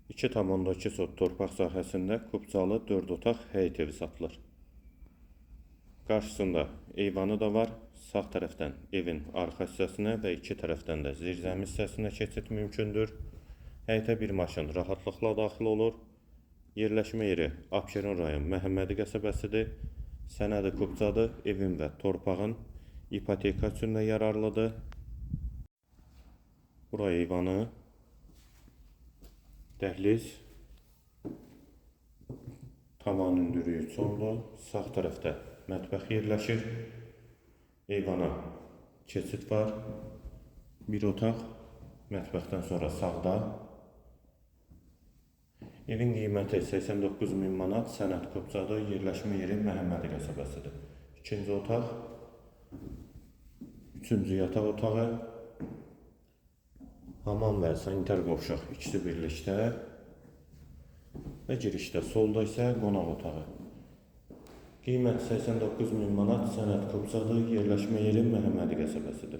2,2 sot torpaq sahəsində Kubcalı 4 otaq həyət evi satılır. Qarşısında eyvanı da var. Sağ tərəfdən evin arxa hissəsinə və iki tərəfdən də zirzəmi hissəsinə keçid mümkündür. Həyətə bir maşın rahatlıqla daxil olur. Yerləşmə yeri Abşeron rayon Məhəmmədi qəsəbəsidir. Sənədi Kubcadır. Evin və torpağın ipoteka üçün də yararlıdır. Bura eyvanı, dəhliz, tavan hündürlüyü çonlu, sağ tərəfdə mətbəx yerləşir. Eyvana keçid var. Bir otaq, mətbəxdən sonra sağda. Evin qiyməti 89.000 manat, Sənəd Kubcadır, yerləşmə yeri Məhəmmədi qəsəbəsidir. İkinci otaq, üçüncü yataq otağı, hamam və sanitar qovşaq ikisi birlikdə və girişdə solda isə qonaq otağı. Qiymət 89.000 manat, Sənəd Kubcadır, yerləşmə yeri Məhəmmədi qəsəbəsidir.